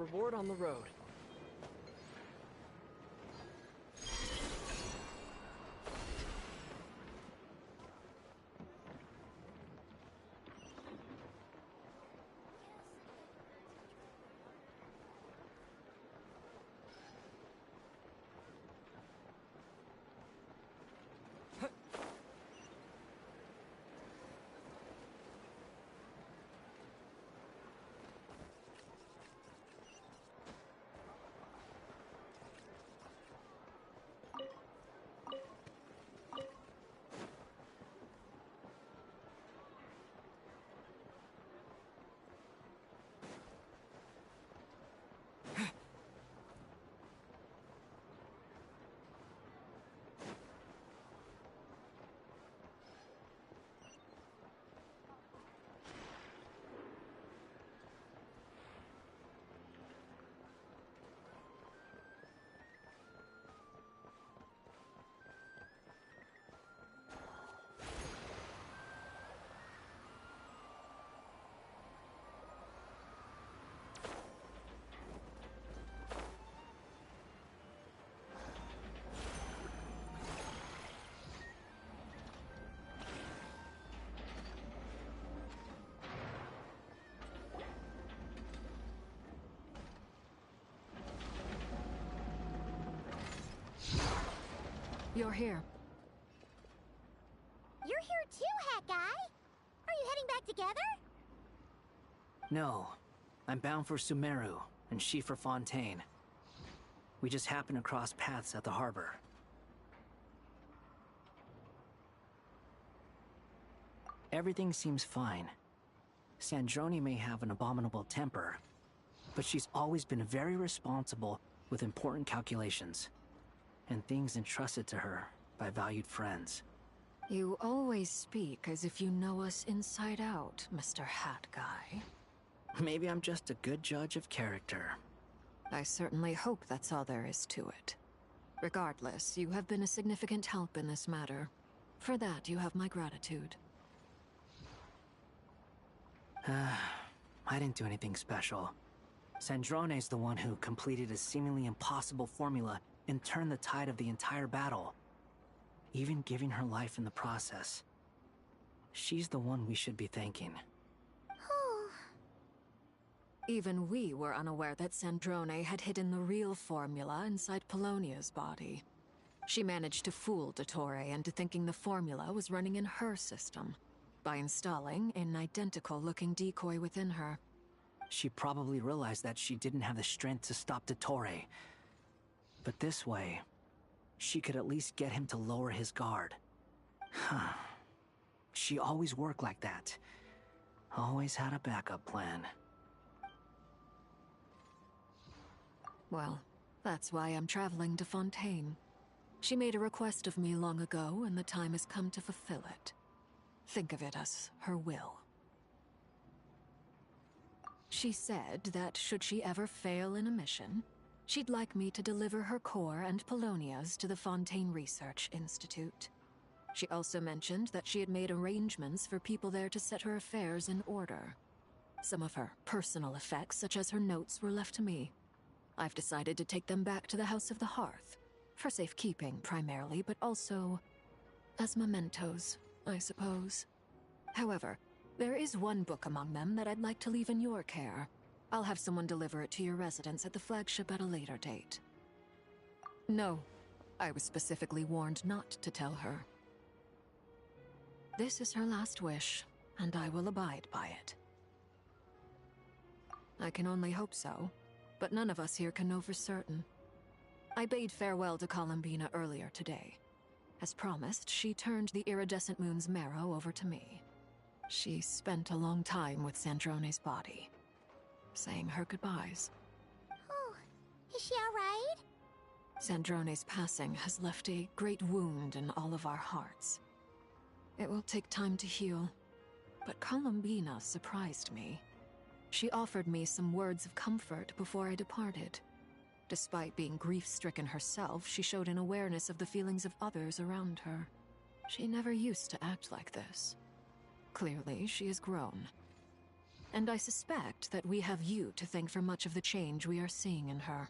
reward on the road. You're here. You're here too, Hat Guy! Are you heading back together? No. I'm bound for Sumeru, and she for Fontaine. We just happened to cross paths at the harbor. Everything seems fine. Sandrone may have an abominable temper, but she's always been very responsible with important calculations, and things entrusted to her by valued friends. You always speak as if you know us inside out, Mr. Hat Guy. Maybe I'm just a good judge of character. I certainly hope that's all there is to it. Regardless, you have been a significant help in this matter. For that, you have my gratitude. I didn't do anything special. Sandrone's the one who completed a seemingly impossible formula and turned the tide of the entire battle, even giving her life in the process. She's the one we should be thanking. Even we were unaware that Sandrone had hidden the real formula inside Polonia's body. She managed to fool Dottore into thinking the formula was running in her system, by installing an identical-looking decoy within her. She probably realized that she didn't have the strength to stop Dottore. But this way, she could at least get him to lower his guard. Huh. She always worked like that. Always had a backup plan. Well, that's why I'm traveling to Fontaine. She made a request of me long ago, and the time has come to fulfill it. Think of it as her will. She said that should she ever fail in a mission, she'd like me to deliver her core and Polonia's to the Fontaine Research Institute. She also mentioned that she had made arrangements for people there to set her affairs in order. Some of her personal effects, such as her notes, were left to me. I've decided to take them back to the House of the Hearth, for safekeeping primarily, but also as mementos, I suppose. However, there is one book among them that I'd like to leave in your care. I'll have someone deliver it to your residence at the flagship at a later date. No, I was specifically warned not to tell her. This is her last wish, and I will abide by it. I can only hope so, but none of us here can know for certain. I bade farewell to Columbina earlier today. As promised, she turned the iridescent moon's marrow over to me. She spent a long time with Sandrone's body, saying her goodbyes. Oh, is she all right? Sandrone's passing has left a great wound in all of our hearts. It will take time to heal, but Columbina surprised me. She offered me some words of comfort before I departed. Despite being grief-stricken herself, she showed an awareness of the feelings of others around her. She never used to act like this. Clearly, she has grown. and I suspect that we have you to thank for much of the change we are seeing in her.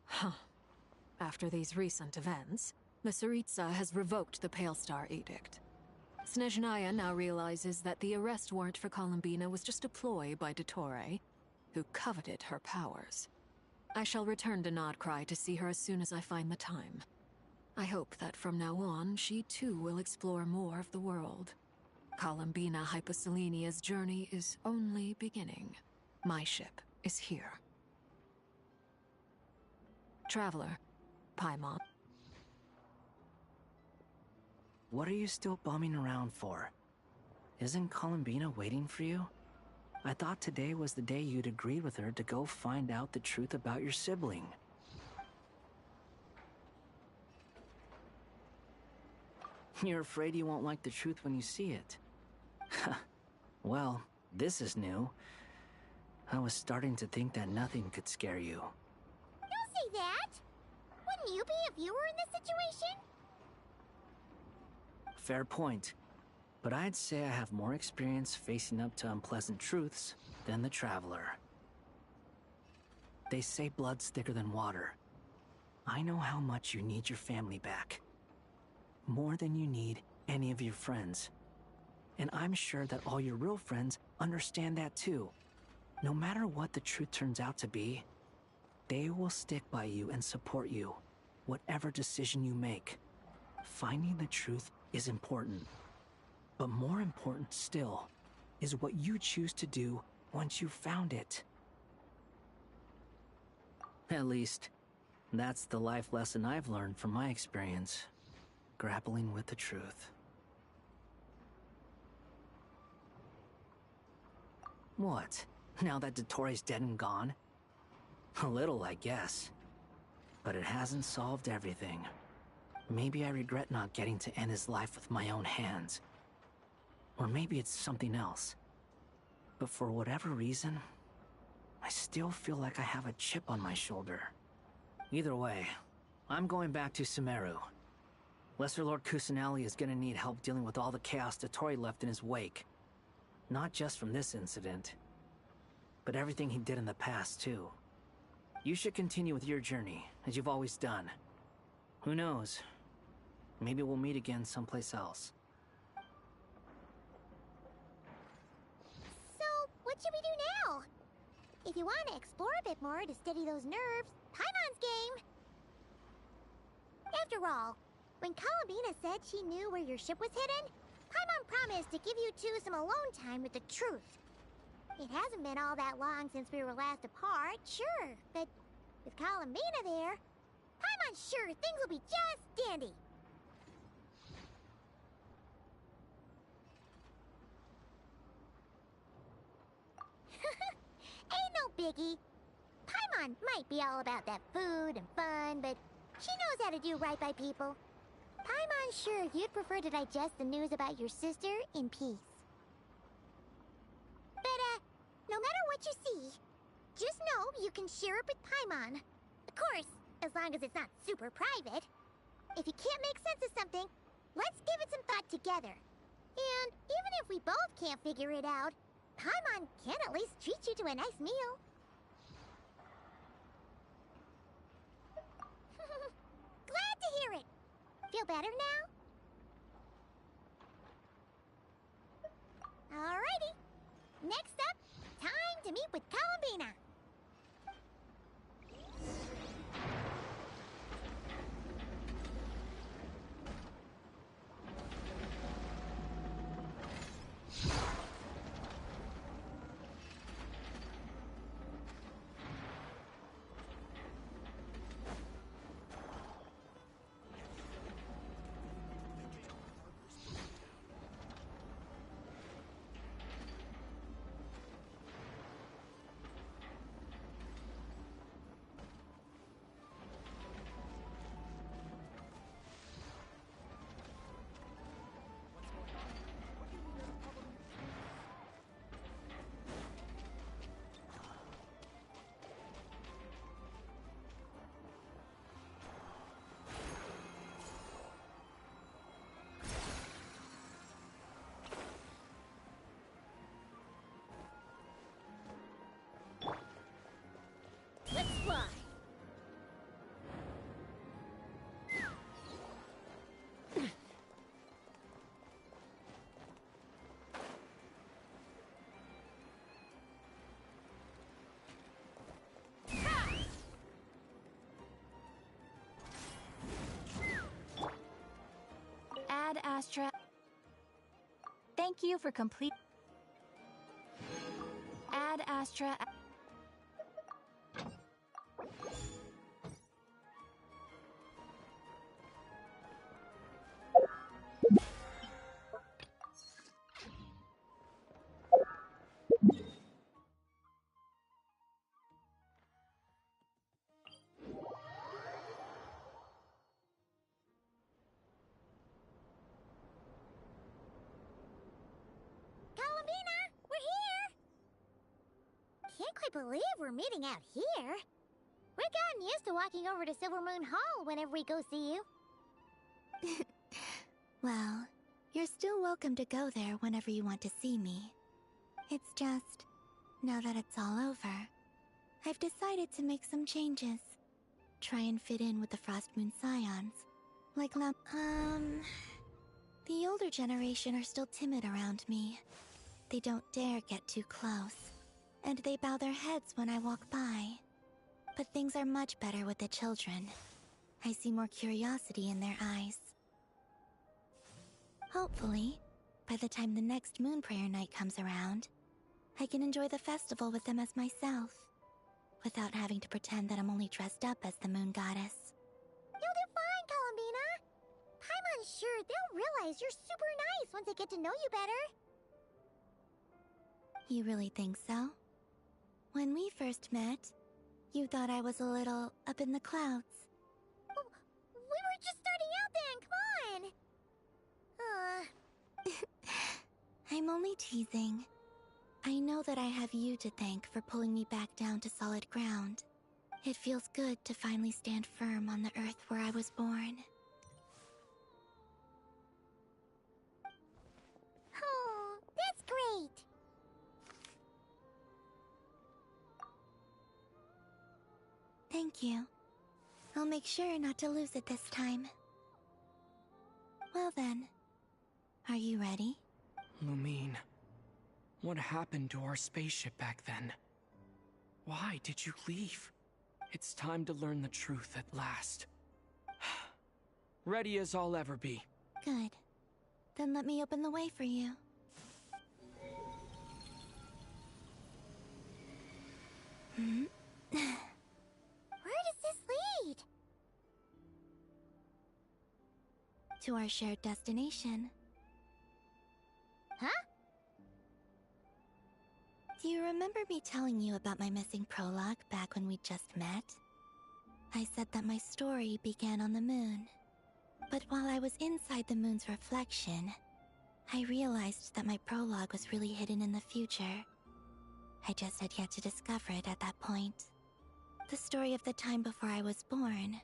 Huh. After these recent events, the Tsaritsa has revoked the Pale Star Edict. Snezhnaya now realizes that the arrest warrant for Columbina was just a ploy by Dottore, who coveted her powers. I shall return to Nodcry to see her as soon as I find the time. I hope that from now on, she too will explore more of the world. Columbina Hyposelenia's journey is only beginning. My ship is here. Traveler, Paimon. What are you still bumming around for? Isn't Columbina waiting for you? I thought today was the day you'd agreed with her to go find out the truth about your sibling. You're afraid you won't like the truth when you see it. Well, this is new. I was starting to think that nothing could scare you. Don't say that! Wouldn't you be a viewer in this situation? Fair point. But I'd say I have more experience facing up to unpleasant truths than the Traveler. They say blood's thicker than water. I know how much you need your family back. More than you need any of your friends. And I'm sure that all your real friends understand that too. No matter what the truth turns out to be, they will stick by you and support you, whatever decision you make. Finding the truth is important. But more important still is what you choose to do once you've found it. At least, that's the life lesson I've learned from my experience, grappling with the truth. What? Now that Dottore's dead and gone? A little, I guess. But it hasn't solved everything. Maybe I regret not getting to end his life with my own hands. Or maybe it's something else. But for whatever reason, I still feel like I have a chip on my shoulder. Either way, I'm going back to Sumeru. Lesser Lord Kusanali is gonna need help dealing with all the chaos Dottore left in his wake. Not just from this incident, but everything he did in the past, too. You should continue with your journey, as you've always done. Who knows? Maybe we'll meet again someplace else. So, what should we do now? If you want to explore a bit more to steady those nerves, Paimon's game! After all, when Columbina said she knew where your ship was hidden, Paimon promised to give you two some alone time with the truth. It hasn't been all that long since we were last apart, sure, but with Columbina there, Paimon's sure things will be just dandy. Ain't no biggie. Paimon might be all about that food and fun, but she knows how to do right by people. Paimon's sure you'd prefer to digest the news about your sister in peace. But, no matter what you see, just know you can share it with Paimon. Of course, as long as it's not super private. If you can't make sense of something, let's give it some thought together. And even if we both can't figure it out, Paimon can at least treat you to a nice meal. Glad to hear it. Feel better now? Alrighty. Next up, time to meet with Columbina. Astra. Thank you for complete. Ad Astra. Columbina, we're here! Can't quite believe we're meeting out here. We've gotten used to walking over to Silver Moon Hall whenever we go see you. Well, you're still welcome to go there whenever you want to see me. It's just, now that it's all over, I've decided to make some changes. Try and fit in with the Frost Moon Scions. Like the older generation are still timid around me. They don't dare get too close, and they bow their heads when I walk by. But things are much better with the children. I see more curiosity in their eyes. Hopefully, by the time the next Moon Prayer Night comes around, I can enjoy the festival with them as myself, without having to pretend that I'm only dressed up as the Moon Goddess. You'll do fine, Columbina. Paimon's sure they'll realize you're super nice once they get to know you better. You really think so? When we first met, you thought I was a little up in the clouds. We were just starting out then, come on! I'm only teasing. I know that I have you to thank for pulling me back down to solid ground. It feels good to finally stand firm on the earth where I was born. Oh, that's great! Thank you. I'll make sure not to lose it this time. Well then, are you ready? Lumine, what happened to our spaceship back then? Why did you leave? It's time to learn the truth at last. Ready as I'll ever be. Good. Then let me open the way for you. Where does this lead? To our shared destination. Huh? Do you remember me telling you about my missing prologue back when we just met? I said that my story began on the moon. But while I was inside the moon's reflection, I realized that my prologue was really hidden in the future. I just had yet to discover it at that point. The story of the time before I was born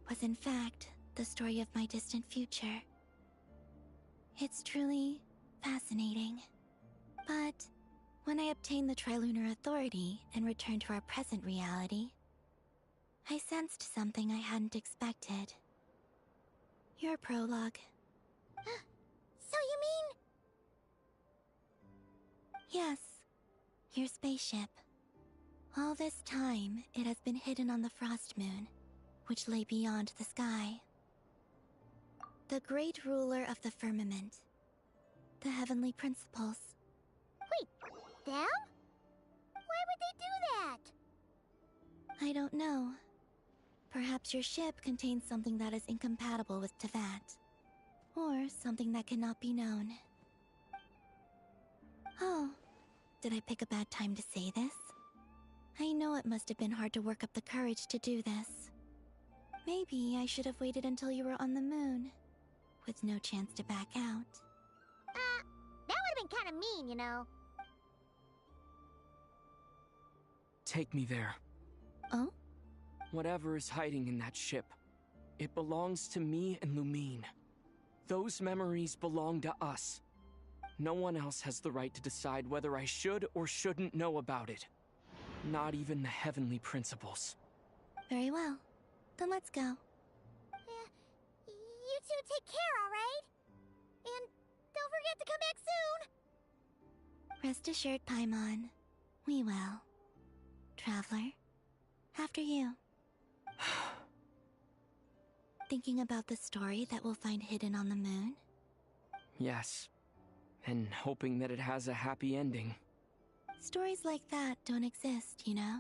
was in fact the story of my distant future. It's truly fascinating. But when I obtained the Trilunar Authority and returned to our present reality, I sensed something I hadn't expected. Your prologue. So you mean... Yes, your spaceship. All this time, it has been hidden on the Frost Moon, which lay beyond the sky. The great ruler of the firmament. The heavenly principles. Wait, them? Why would they do that? I don't know. Perhaps your ship contains something that is incompatible with Tevat. Or something that cannot be known. Oh, did I pick a bad time to say this? I know it must have been hard to work up the courage to do this. Maybe I should have waited until you were on the moon, with no chance to back out. That would've been kinda mean, you know. Take me there. Oh? Whatever is hiding in that ship, it belongs to me and Lumine. Those memories belong to us. No one else has the right to decide whether I should or shouldn't know about it. Not even the heavenly principles. Very well. Then let's go. You two take care, alright? And don't forget to come back soon! Rest assured, Paimon. We will. Traveler, after you. Thinking about the story that we'll find hidden on the moon? Yes. And hoping that it has a happy ending. Stories like that don't exist, you know?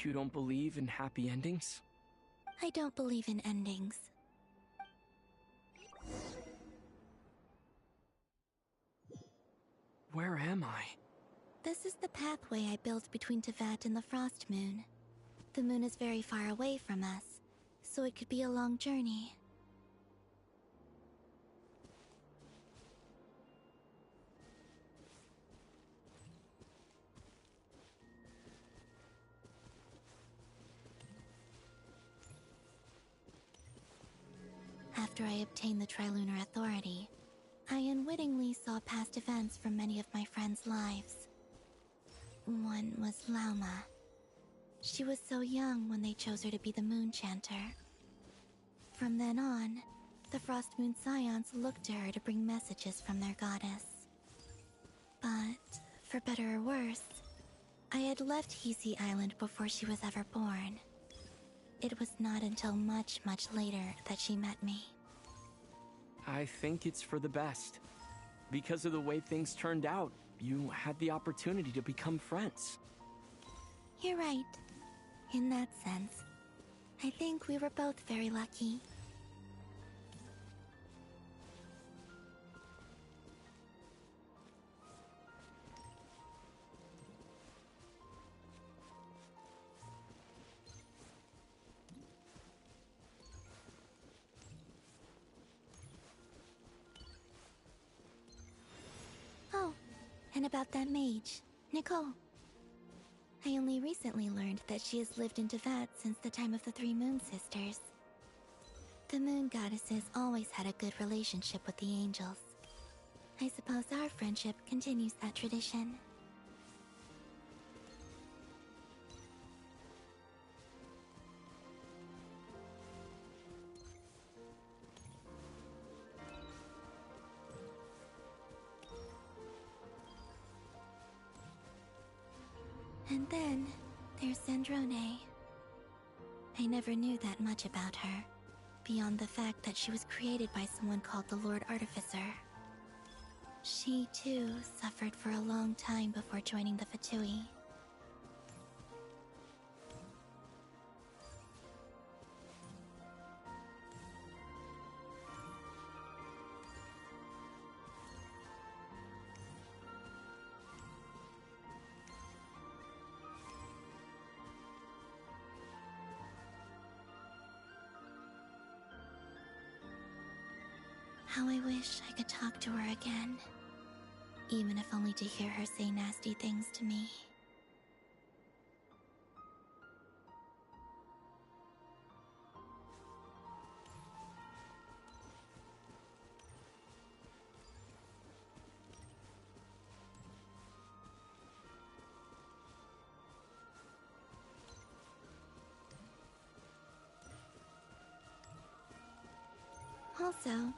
You don't believe in happy endings? I don't believe in endings. Where am I? This is the pathway I built between Teyvat and the Frost Moon. The moon is very far away from us, so it could be a long journey. After I obtained the Trilunar Authority, I unwittingly saw past events from many of my friends' lives. One was Lauma. She was so young when they chose her to be the Moon Chanter. From then on, the Frost Moon Scions looked to her to bring messages from their goddess. But, for better or worse, I had left Hisi Island before she was ever born. It was not until much, much later that she met me. I think it's for the best. Because of the way things turned out, you had the opportunity to become friends. You're right. In that sense, I think we were both very lucky. Oh, and about that mage, Nicole. I only recently learned that she has lived in Teyvat since the time of the Three Moon Sisters. The Moon Goddesses always had a good relationship with the angels. I suppose our friendship continues that tradition. And then, there's Zandrone. I never knew that much about her, beyond the fact that she was created by someone called the Lord Artificer. She, too, suffered for a long time before joining the Fatui. How I wish I could talk to her again. Even if only to hear her say nasty things to me. Also,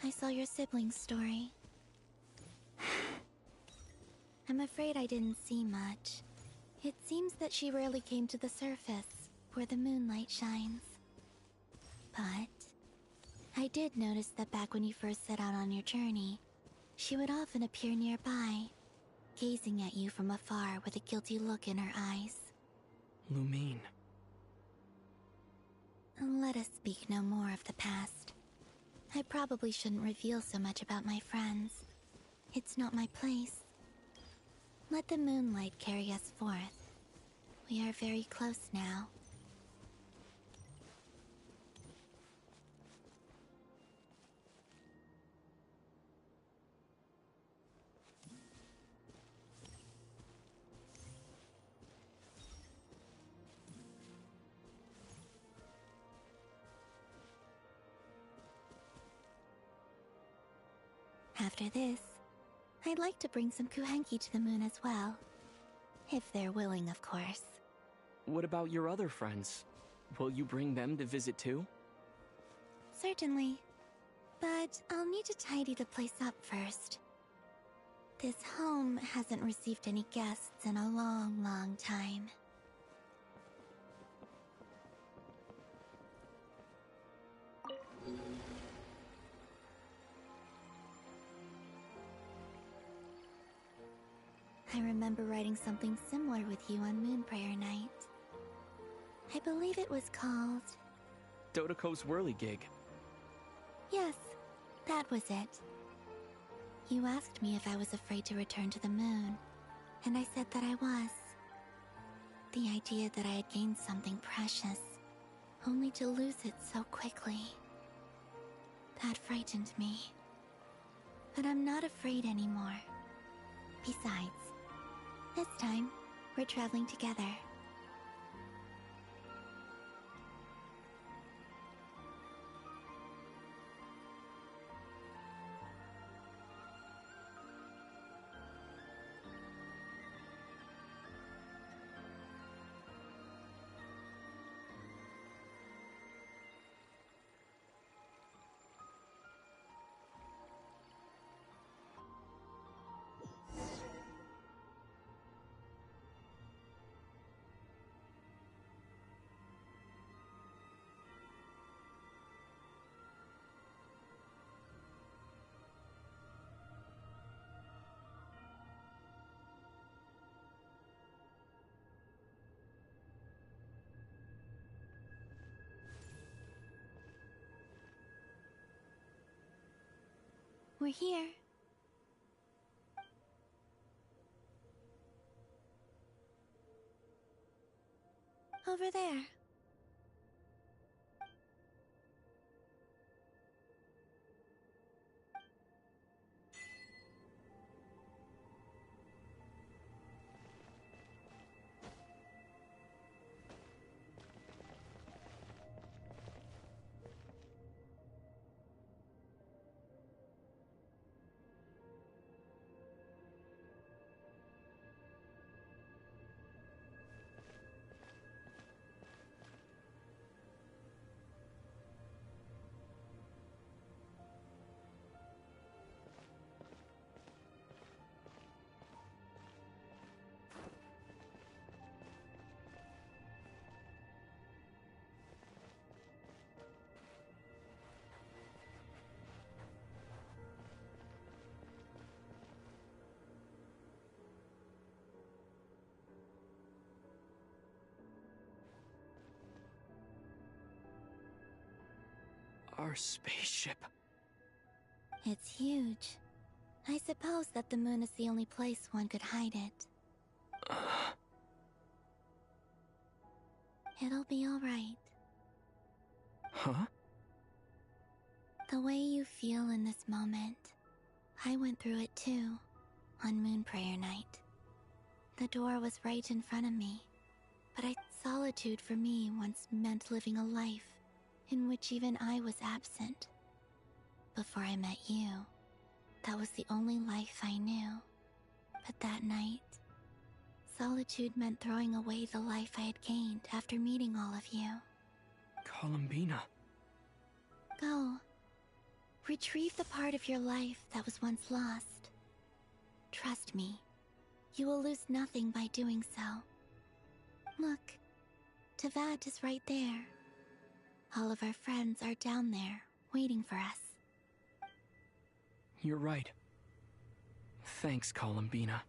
I saw your sibling's story. I'm afraid I didn't see much. It seems that she rarely came to the surface, where the moonlight shines. But I did notice that back when you first set out on your journey, she would often appear nearby, gazing at you from afar with a guilty look in her eyes. Lumine. Let us speak no more of the past. I probably shouldn't reveal so much about my friends. It's not my place. Let the moonlight carry us forth. We are very close now. After this, I'd like to bring some Kuhenki to the moon as well. If they're willing, of course. What about your other friends? Will you bring them to visit too? Certainly. But I'll need to tidy the place up first. This home hasn't received any guests in a long, long time. I remember writing something similar with you on Moon Prayer Night. I believe it was called... Dodoko's Whirligig. Yes, that was it. You asked me if I was afraid to return to the moon, and I said that I was. The idea that I had gained something precious, only to lose it so quickly. That frightened me. But I'm not afraid anymore. Besides, this time, we're traveling together. We're here. Over there. Our spaceship. It's huge. I suppose that the moon is the only place one could hide it. It'll be alright. Huh? The way you feel in this moment, I went through it too, on Moon Prayer Night. The door was right in front of me, but solitude for me once meant living a life in which even I was absent. Before I met you, that was the only life I knew. But that night, solitude meant throwing away the life I had gained after meeting all of you. Columbina. Go. Retrieve the part of your life that was once lost. Trust me, you will lose nothing by doing so. Look, Teyvat is right there. All of our friends are down there, waiting for us. You're right. Thanks, Columbina.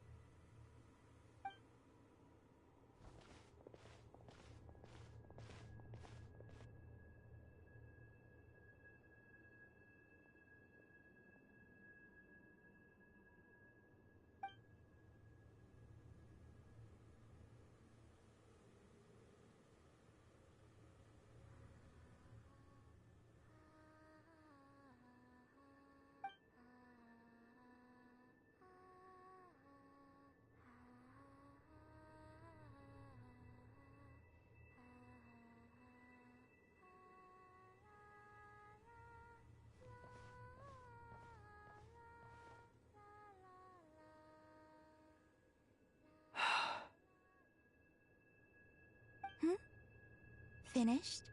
Finished?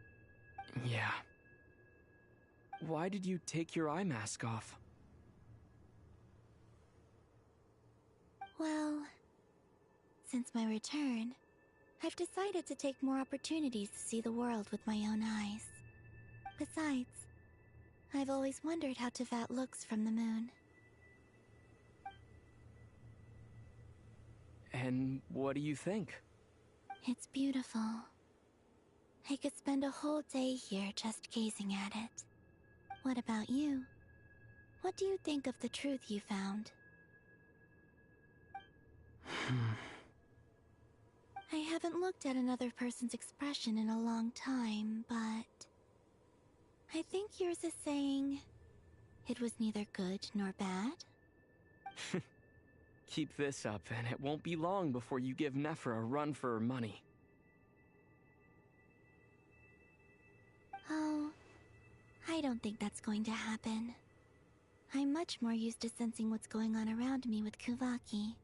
Yeah. Why did you take your eye mask off? Well, since my return, I've decided to take more opportunities to see the world with my own eyes. Besides, I've always wondered how Teyvat looks from the moon. And what do you think? It's beautiful. I could spend a whole day here just gazing at it. What about you? What do you think of the truth you found? I haven't looked at another person's expression in a long time, but I think yours is saying it was neither good nor bad. Keep this up, and it won't be long before you give Nephra a run for her money. Oh, I don't think that's going to happen. I'm much more used to sensing what's going on around me with Kuvaki.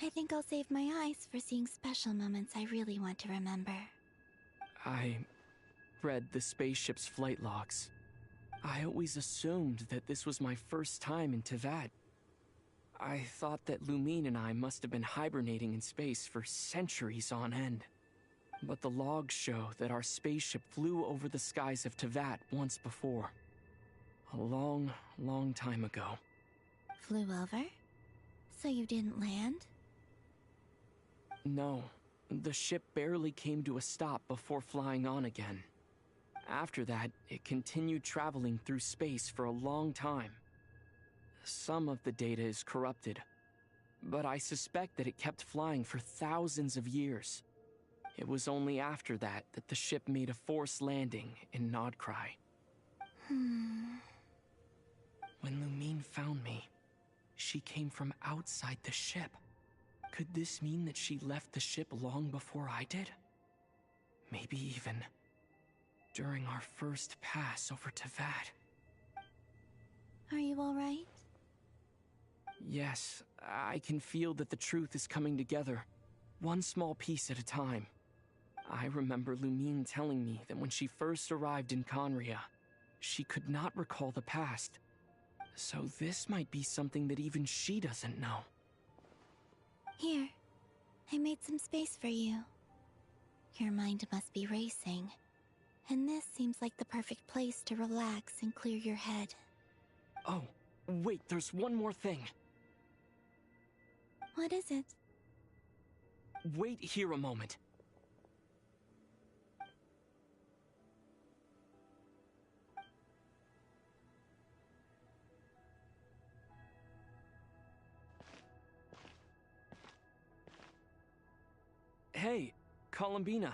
I think I'll save my eyes for seeing special moments I really want to remember. I read the spaceship's flight logs. I always assumed that this was my first time in Teyvat. I thought that Lumine and I must have been hibernating in space for centuries on end. But the logs show that our spaceship flew over the skies of Teyvat once before. A long, long time ago. Flew over? So you didn't land? No, the ship barely came to a stop before flying on again. After that, it continued traveling through space for a long time. Some of the data is corrupted, but I suspect that it kept flying for thousands of years. It was only after that that the ship made a forced landing in Nodcry. When Lumine found me, she came from outside the ship. Could this mean that she left the ship long before I did? Maybe even during our first pass over Teyvat. Are you alright? Yes, I can feel that the truth is coming together, one small piece at a time. I remember Lumine telling me that when she first arrived in Conria, she could not recall the past. So this might be something that even she doesn't know. Here, I made some space for you. Your mind must be racing, and this seems like the perfect place to relax and clear your head. Oh, wait, there's one more thing. What is it? Wait here a moment. Hey, Columbina.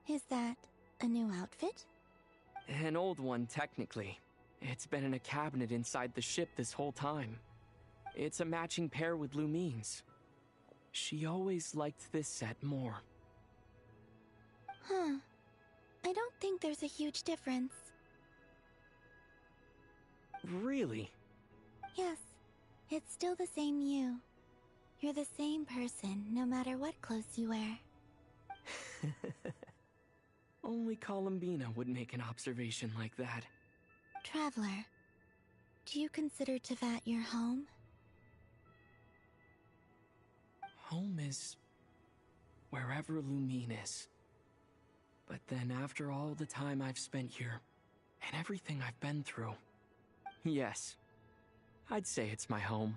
Is that a new outfit? An old one, technically. It's been in a cabinet inside the ship this whole time. It's a matching pair with Lumine's. She always liked this set more. Huh. I don't think there's a huge difference. Really? Yes, it's still the same you. You're the same person, no matter what clothes you wear. Only Columbina would make an observation like that. Traveler, do you consider Teyvat your home? Home is wherever Lumine is. But then after all the time I've spent here, and everything I've been through, yes, I'd say it's my home.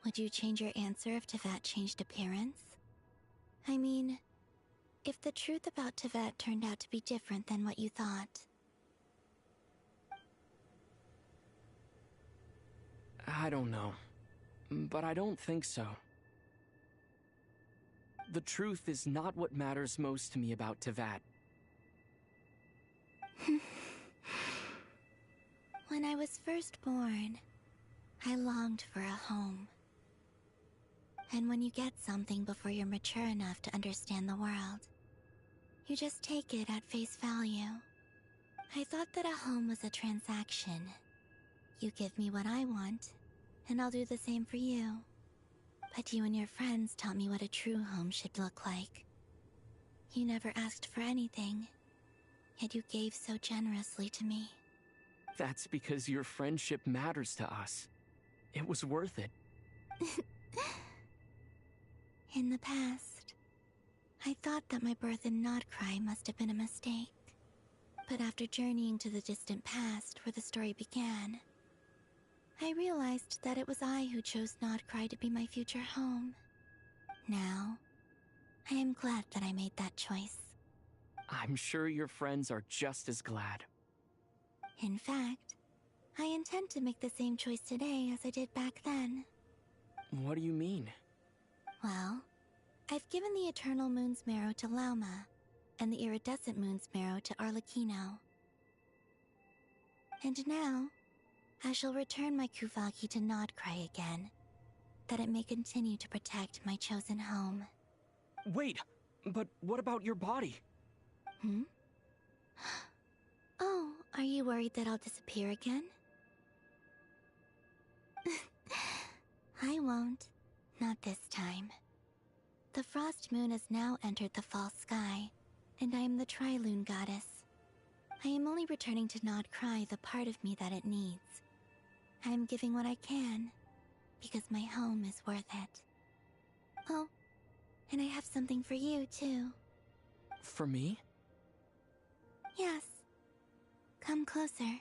Would you change your answer if Teyvat changed appearance? I mean, if the truth about Teyvat turned out to be different than what you thought. I don't know, but I don't think so. The truth is not what matters most to me about Teyvat. When I was first born, I longed for a home. And when you get something before you're mature enough to understand the world, you just take it at face value. I thought that a home was a transaction. You give me what I want, and I'll do the same for you. But you and your friends taught me what a true home should look like. You never asked for anything, yet you gave so generously to me. That's because your friendship matters to us. It was worth it. In the past, I thought that my birth in Nodcry must have been a mistake. But after journeying to the distant past where the story began, I realized that it was I who chose Nodcry to be my future home. Now, I am glad that I made that choice. I'm sure your friends are just as glad. In fact, I intend to make the same choice today as I did back then. What do you mean? Well, I've given the Eternal Moon's Marrow to Lauma, and the Iridescent Moon's Marrow to Arlecchino. And now, I shall return my Kuvagi to Nodcry again, that it may continue to protect my chosen home. Wait, but what about your body? Hmm? Oh, are you worried that I'll disappear again? I won't. Not this time. The Frost Moon has now entered the false sky, and I am the Trilune Goddess. I am only returning to Nodcry the part of me that it needs. I am giving what I can, because my home is worth it. Oh, and I have something for you, too. For me? Yes. Come closer.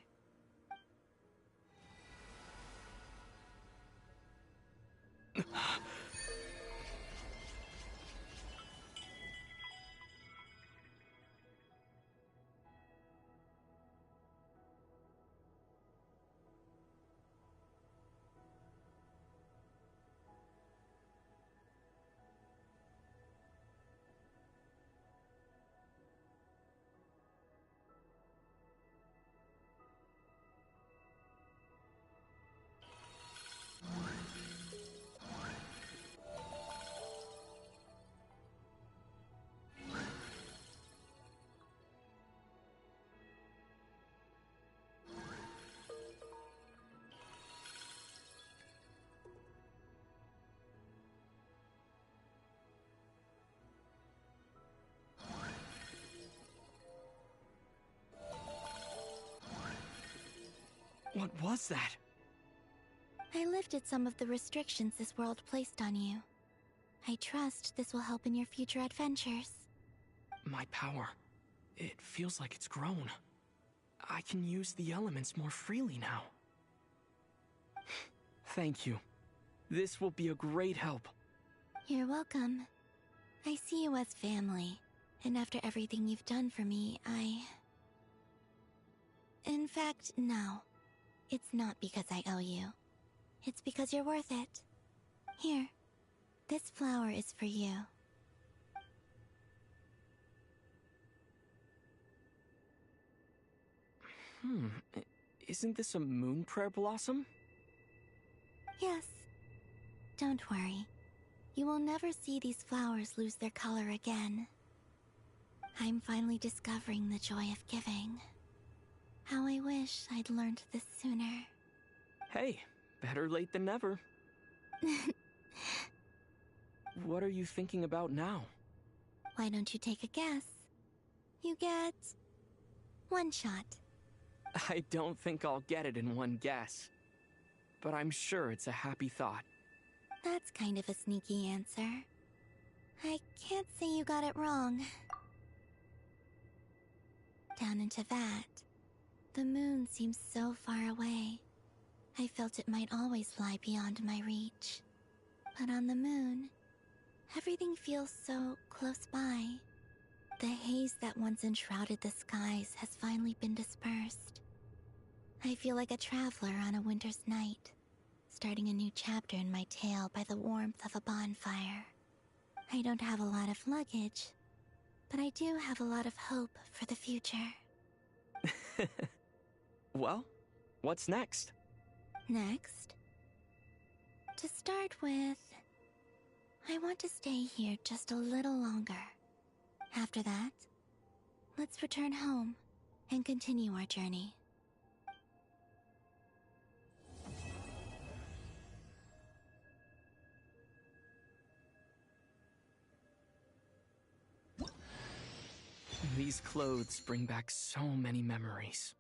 What was that? I lifted some of the restrictions this world placed on you. I trust this will help in your future adventures. My power. It feels like it's grown. I can use the elements more freely now. Thank you. This will be a great help. You're welcome. I see you as family, and after everything you've done for me, In fact, no. It's not because I owe you. It's because you're worth it. Here, this flower is for you. Isn't this a moon prayer blossom? Yes. Don't worry. You will never see these flowers lose their color again. I'm finally discovering the joy of giving. How I wish I'd learned this sooner. Hey, better late than never. What are you thinking about now? Why don't you take a guess? You get... one shot. I don't think I'll get it in one guess. But I'm sure it's a happy thought. That's kind of a sneaky answer. I can't say you got it wrong. Down into that, the moon seems so far away. I felt it might always lie beyond my reach. But on the moon, everything feels so close by. The haze that once enshrouded the skies has finally been dispersed. I feel like a traveler on a winter's night, starting a new chapter in my tale by the warmth of a bonfire. I don't have a lot of luggage, but I do have a lot of hope for the future. Well, what's next? Next? To start with, I want to stay here just a little longer. After that, let's return home and continue our journey. These clothes bring back so many memories.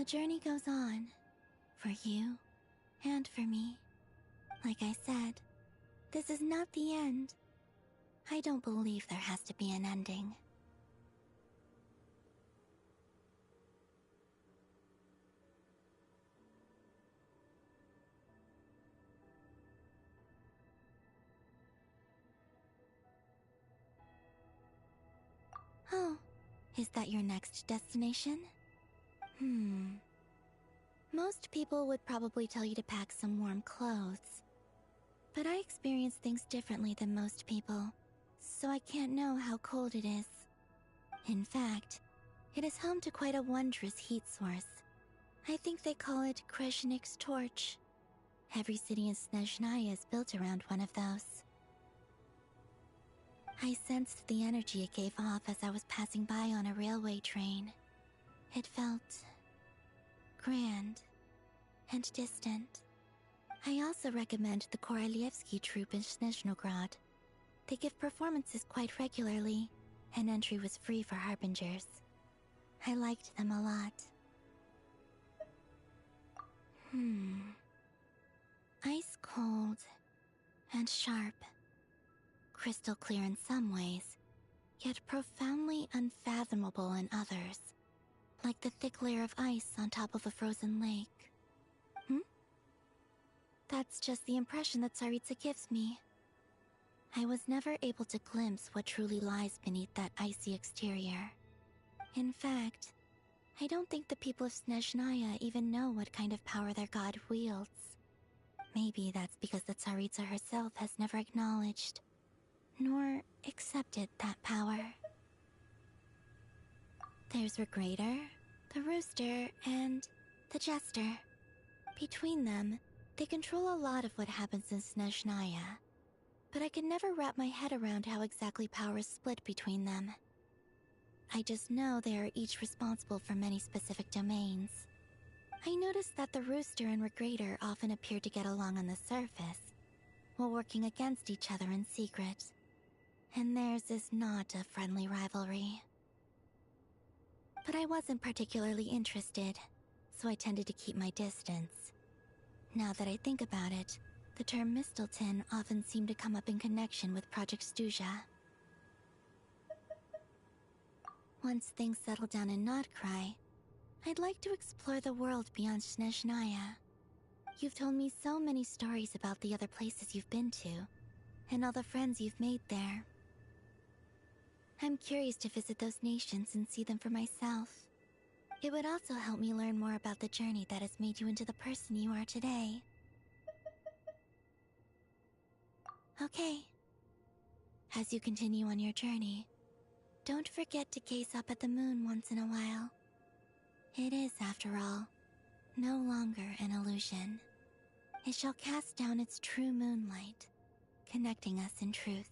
The journey goes on. For you, and for me. Like I said, this is not the end. I don't believe there has to be an ending. Oh, is that your next destination? Most people would probably tell you to pack some warm clothes. But I experience things differently than most people, so I can't know how cold it is. In fact, it is home to quite a wondrous heat source. I think they call it Kreshnik's torch. Every city in Snezhnaya is built around one of those. I sensed the energy it gave off as I was passing by on a railway train. It felt grand and distant. I also recommend the Korolievsky troupe in Snezhnograd. They give performances quite regularly, and entry was free for Harbingers. I liked them a lot. Ice cold and sharp. Crystal clear in some ways, yet profoundly unfathomable in others. Like the thick layer of ice on top of a frozen lake. That's just the impression that Tsaritsa gives me. I was never able to glimpse what truly lies beneath that icy exterior. In fact, I don't think the people of Snezhnaya even know what kind of power their god wields. Maybe that's because the Tsaritsa herself has never acknowledged, nor accepted that power. There's Regrator, the Rooster, and the Jester. Between them, they control a lot of what happens in Snezhnaya, but I can never wrap my head around how exactly power is split between them. I just know they are each responsible for many specific domains. I noticed that the Rooster and Regrator often appear to get along on the surface, while working against each other in secret. And theirs is not a friendly rivalry. But I wasn't particularly interested, so I tended to keep my distance. Now that I think about it, the term Mistelton often seemed to come up in connection with Project Stuja. Once things settle down in Notcry, I'd like to explore the world beyond Snezhnaya. You've told me so many stories about the other places you've been to, and all the friends you've made there. I'm curious to visit those nations and see them for myself. It would also help me learn more about the journey that has made you into the person you are today. Okay. As you continue on your journey, don't forget to gaze up at the moon once in a while. It is, after all, no longer an illusion. It shall cast down its true moonlight, connecting us in truth.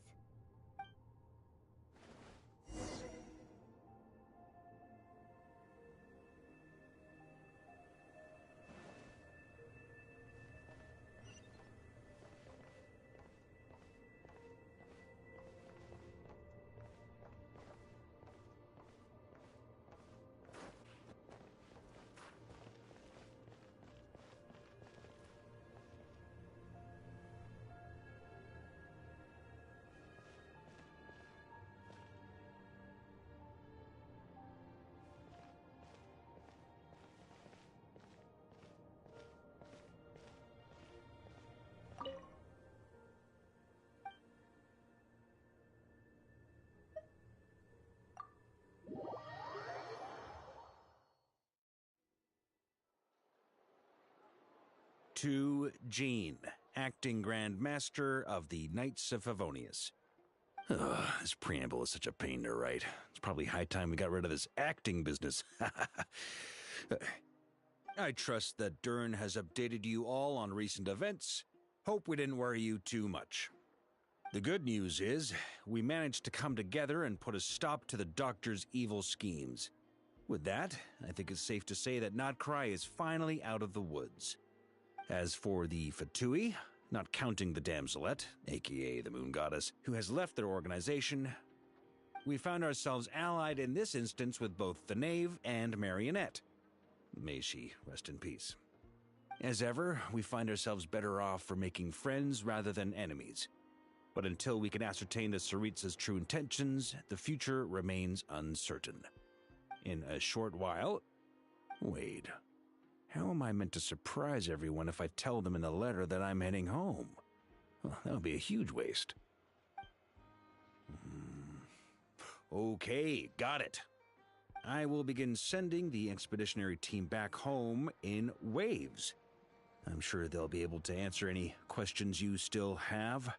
To Jean, acting Grand Master of the Knights of Favonius. Ugh, this preamble is such a pain to write. It's probably high time we got rid of this acting business. I trust that Dern has updated you all on recent events. Hope we didn't worry you too much. The good news is, we managed to come together and put a stop to the Doctor's evil schemes. With that, I think it's safe to say that Notcry is finally out of the woods. As for the Fatui, not counting the Damselette, aka the Moon Goddess, who has left their organization, we found ourselves allied in this instance with both the Knave and Marionette. May she rest in peace. As ever, we find ourselves better off for making friends rather than enemies. But until we can ascertain the Tsaritsa's true intentions, the future remains uncertain. In a short while... Wait. How am I meant to surprise everyone if I tell them in the letter that I'm heading home? Well, that would be a huge waste. Okay, got it. I will begin sending the expeditionary team back home in waves. I'm sure they'll be able to answer any questions you still have.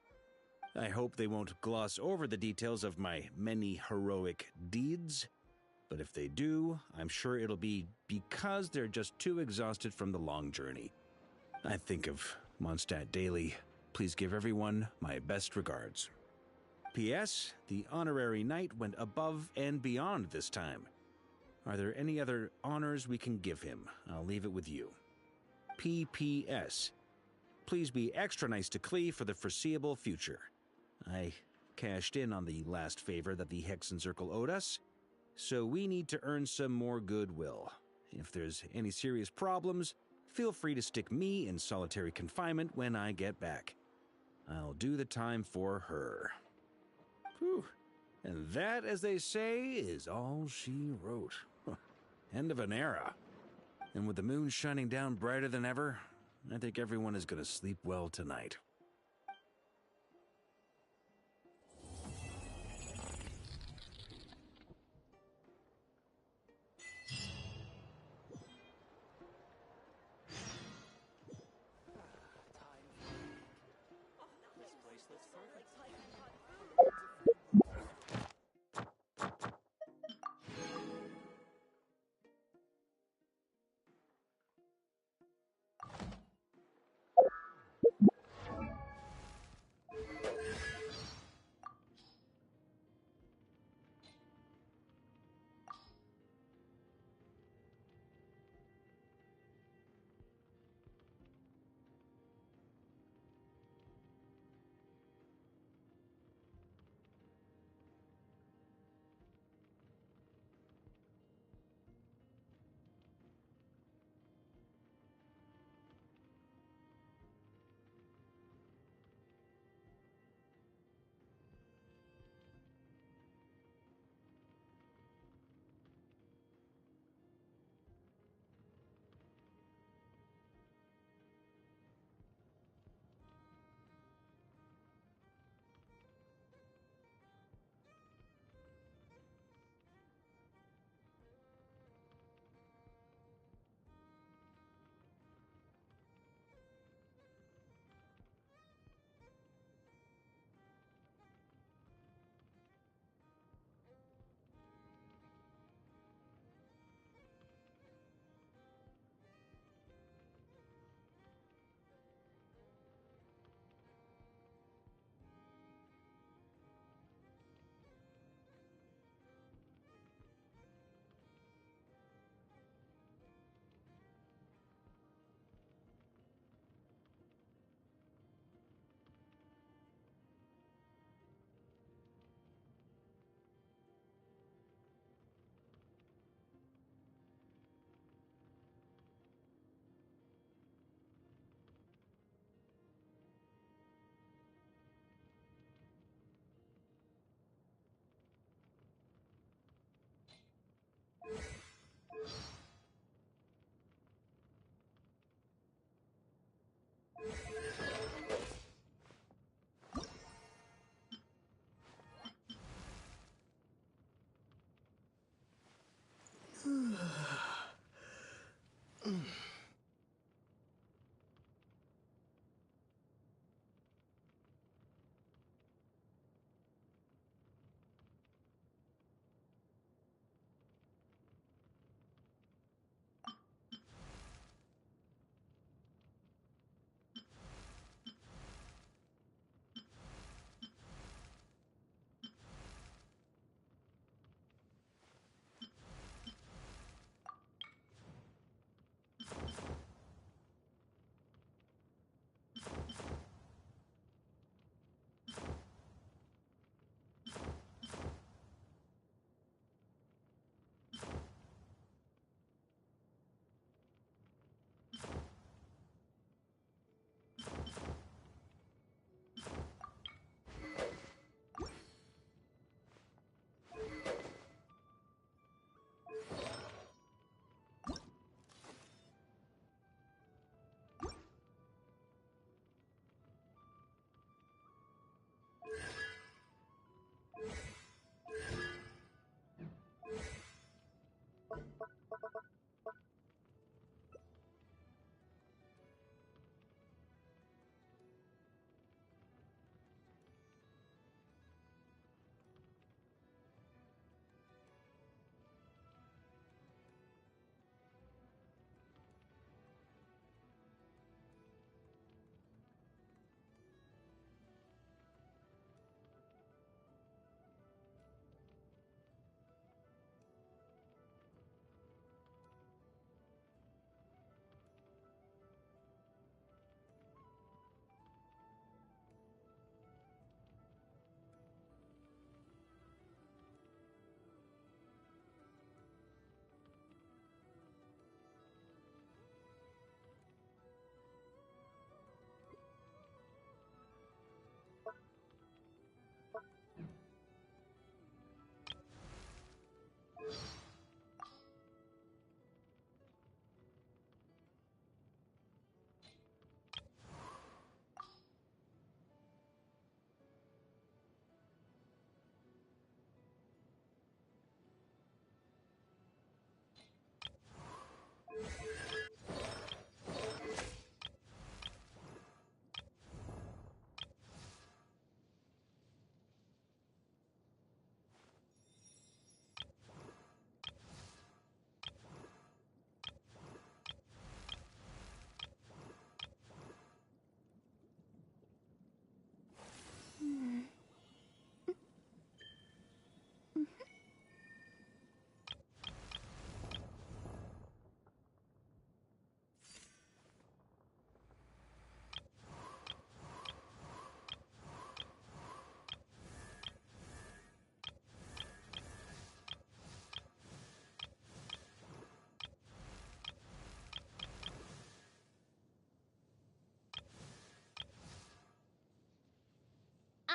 I hope they won't gloss over the details of my many heroic deeds. But if they do, I'm sure it'll be because they're just too exhausted from the long journey. I think of Mondstadt daily. Please give everyone my best regards. P.S. The honorary knight went above and beyond this time. Are there any other honors we can give him? I'll leave it with you. P.P.S. Please be extra nice to Klee for the foreseeable future. I cashed in on the last favor that the Hexen Circle owed us, so we need to earn some more goodwill. If there's any serious problems, feel free to stick me in solitary confinement when I get back. I'll do the time for her. Whew. And that, as they say, is all she wrote. End of an era. And with the moon shining down brighter than ever, I think everyone is going to sleep well tonight.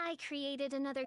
I created another...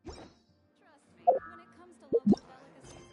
When it comes to local delicacies,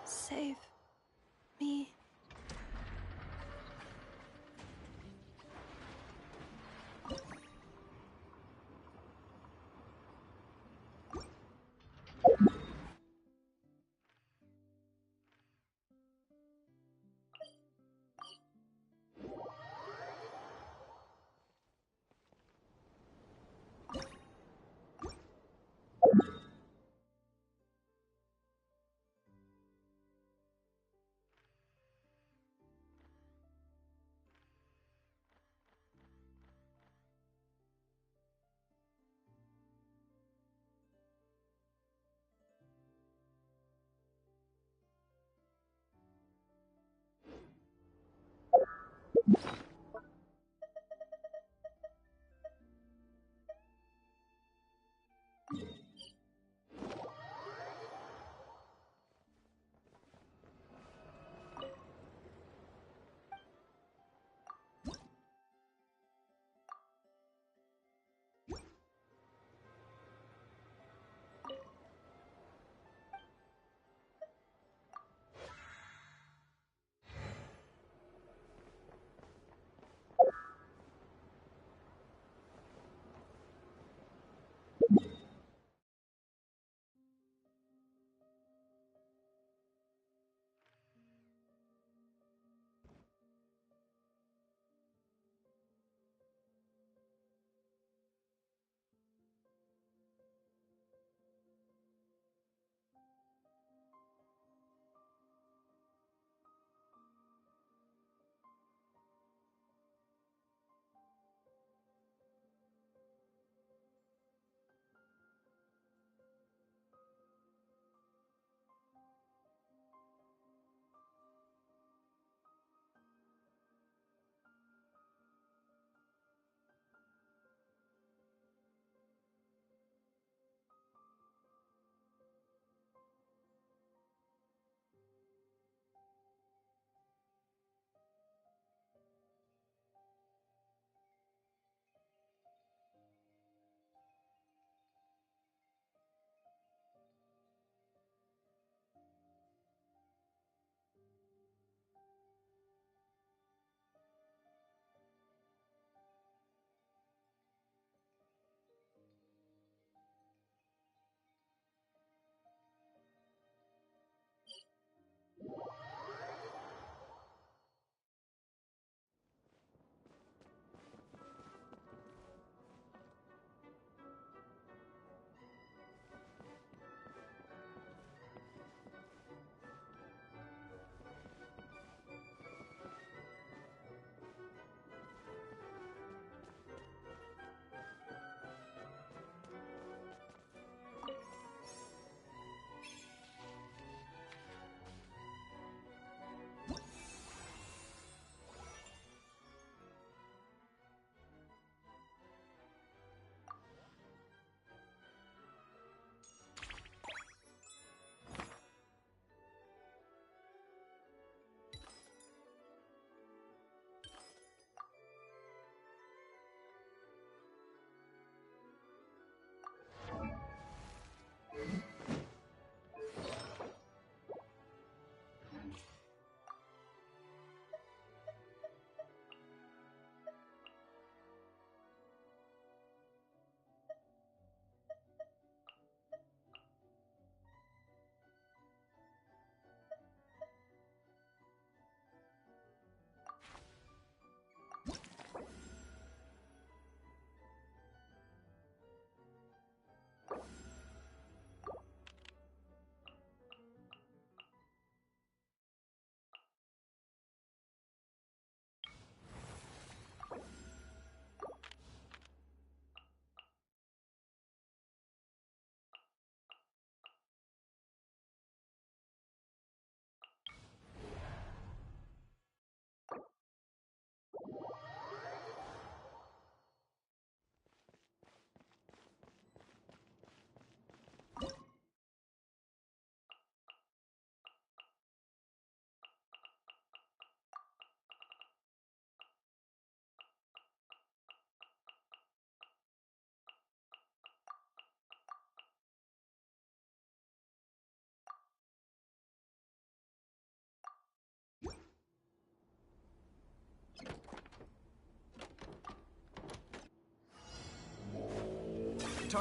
Save me.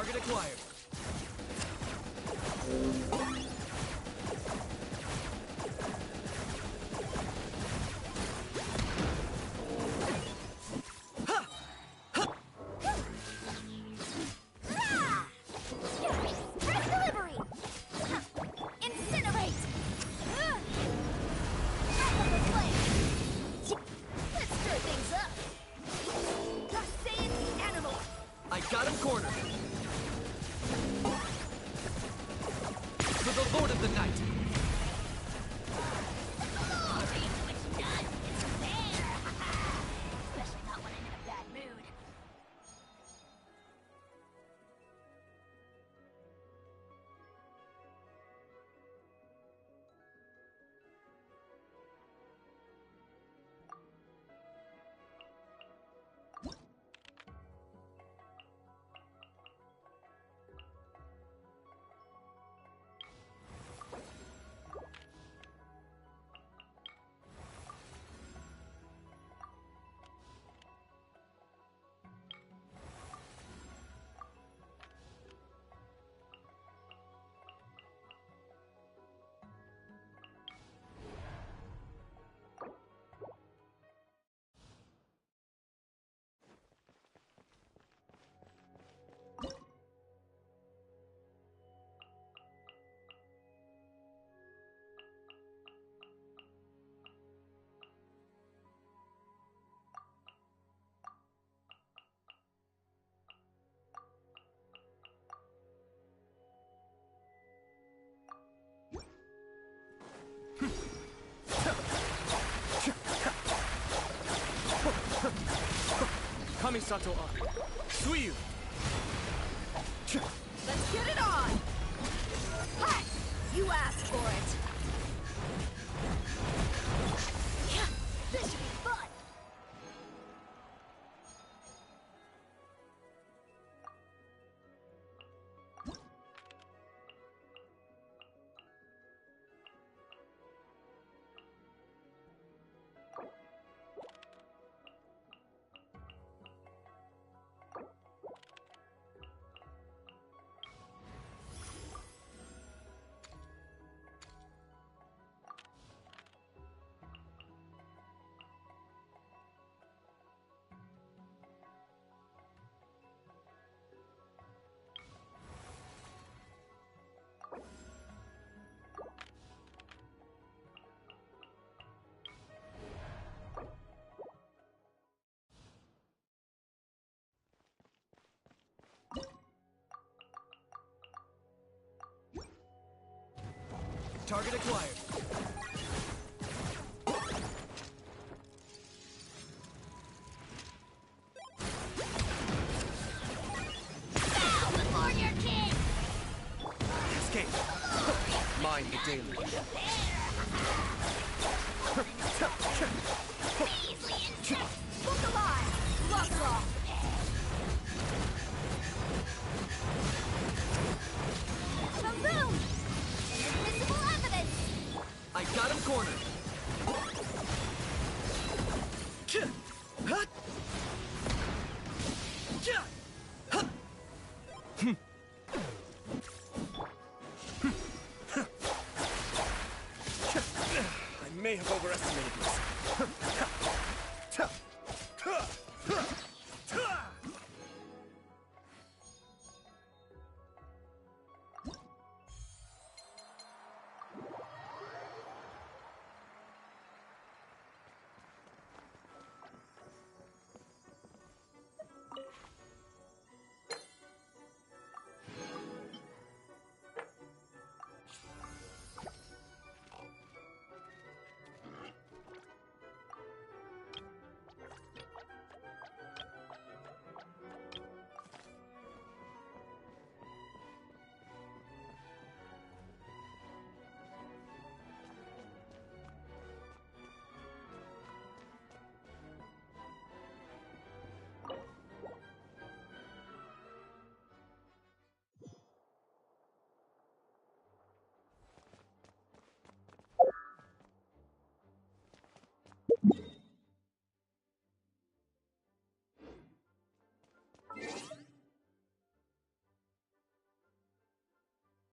Target acquired. Press delivery! Incinerate! Back up the flame! Let's stir things up! Gusane the animal! I got him cornered. For the Lord of the Night. Glory! Which does is fair! Especially not when I'm in a bad mood. Kamisato up. Suiyu! Let's get it on! Hi! You asked for it! Yeah, this should be fun! Target acquired. Bow before your king! Escape. Mind the deluge. Measly insect! Look alive! Gloves off! Boom! Invisible evidence! I got him cornered. I may have overestimated this.